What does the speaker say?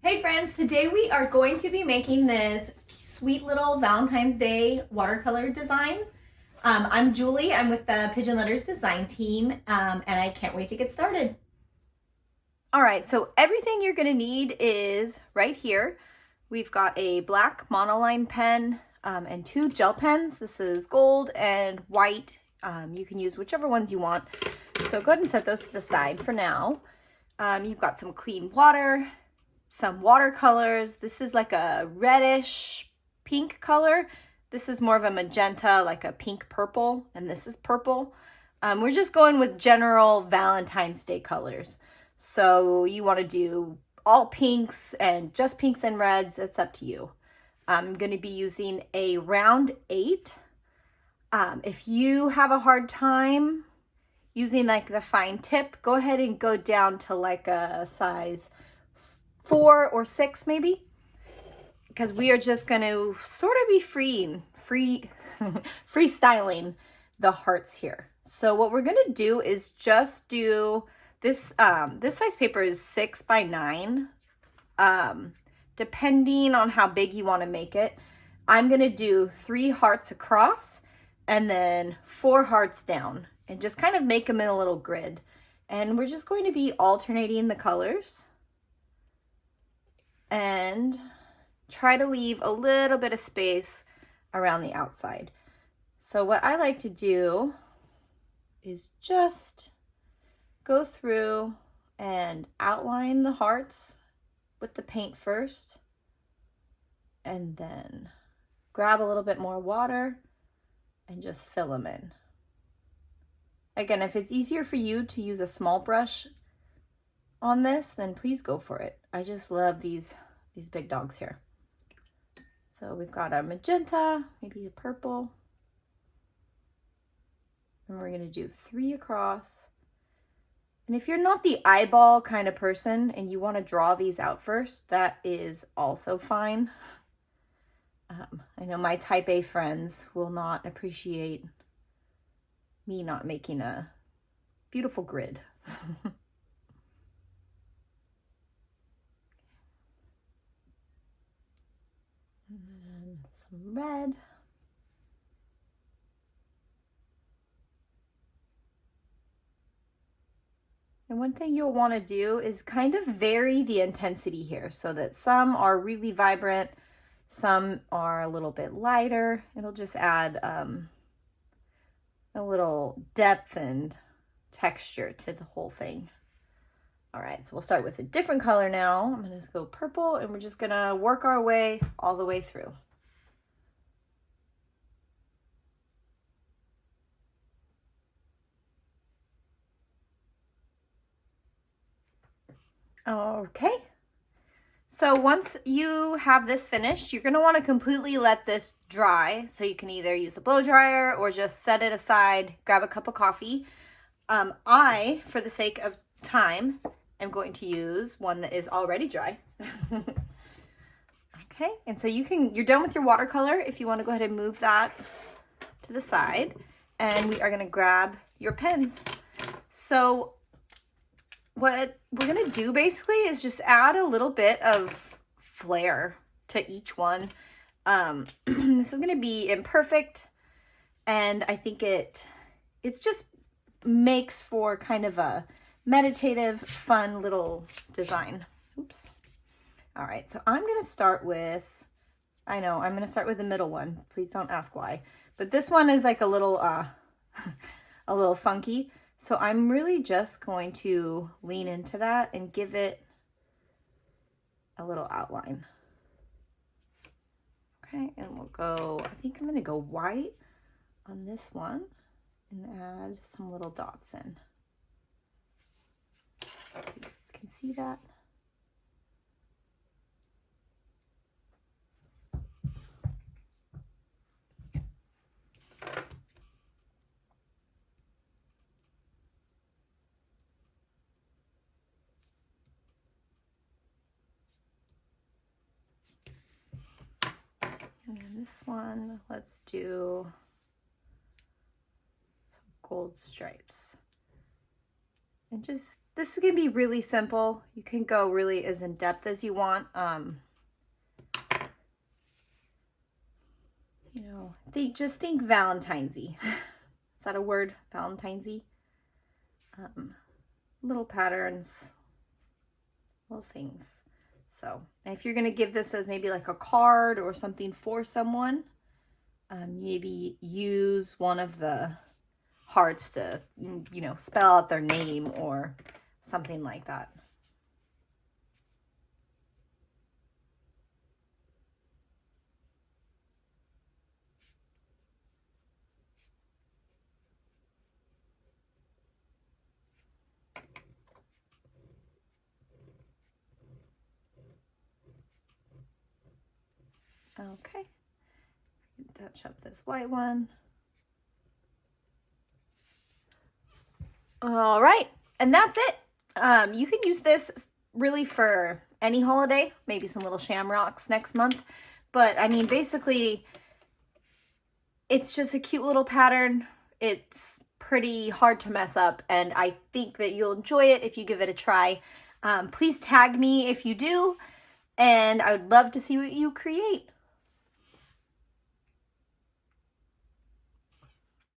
Hey friends, today we are going to be making this sweet little Valentine's Day watercolor design. I'm Julie, I'm with the Pigeon Letters design team, and I can't wait to get started. All right, so everything you're gonna need is right here. We've got a black monoline pen and two gel pens. This is gold and white. You can use whichever ones you want. So go ahead and set those to the side for now. You've got some clean water, some watercolors. This is like a reddish pink color. This is more of a magenta, like a pink purple, and this is purple. We're just going with general Valentine's Day colors. So you want to do all pinks and just pinks and reds, it's up to you. I'm going to be using a round 8. If you have a hard time using like the fine tip, go ahead and go down to like a size 4 or 6 maybe, because we are just going to sort of be freestyling the hearts here. So what we're going to do is just do this. This size paper is 6 by 9, depending on how big you want to make it. I'm going to do 3 hearts across and then 4 hearts down, and just kind of make them in a little grid. And we're just going to be alternating the colors and try to leave a little bit of space around the outside. So what I like to do is just go through and outline the hearts with the paint first, and then grab a little bit more water and just fill them in. Again, if it's easier for you to use a small brush on this, then please go for it. I just love these big dogs here. So we've got our magenta, maybe a purple, and we're going to do 3 across. And if you're not the eyeball kind of person and you want to draw these out first, that is also fine. I know my type A friends will not appreciate me not making a beautiful grid. And then some red. And one thing you'll want to do is kind of vary the intensity here so that some are really vibrant, some are a little bit lighter. It'll just add a little depth and texture to the whole thing. All right, so we'll start with a different color now. I'm going to go purple, and we're just going to work our way all the way through. Okay, so once you have this finished, you're going to want to completely let this dry. So you can either use a blow dryer or just set it aside, grab a cup of coffee. I, for the sake of time, am going to use one that is already dry. Okay, and so you're done with your watercolor. If you want to go ahead and move that to the side, and we are going to grab your pens. So what we're going to do basically is just add a little bit of flair to each one. This is going to be imperfect, and I think it's just makes for kind of a meditative, fun little design. Oops. All right, so I'm going to start with, I'm going to start with the middle one. Please don't ask why. But this one is like a little funky. So I'm really just going to lean into that and give it a little outline. Okay, and we'll go, I think I'm going to go white on this one and add some little dots in. You guys can see that. And then this one, let's do some gold stripes. And just this is gonna be really simple. You can go really as in depth as you want. You know, just think Valentine's-y. Is that a word? Valentine's-y? Little patterns, little things. So if you're gonna give this as maybe like a card or something for someone, maybe use one of the hearts to, you know, spell out their name or something like that. Okay, touch up this white one. All right, and that's it. You can use this really for any holiday, maybe some little shamrocks next month. But I mean, basically, it's just a cute little pattern. It's pretty hard to mess up, and I think that you'll enjoy it if you give it a try. Please tag me if you do, and I would love to see what you create.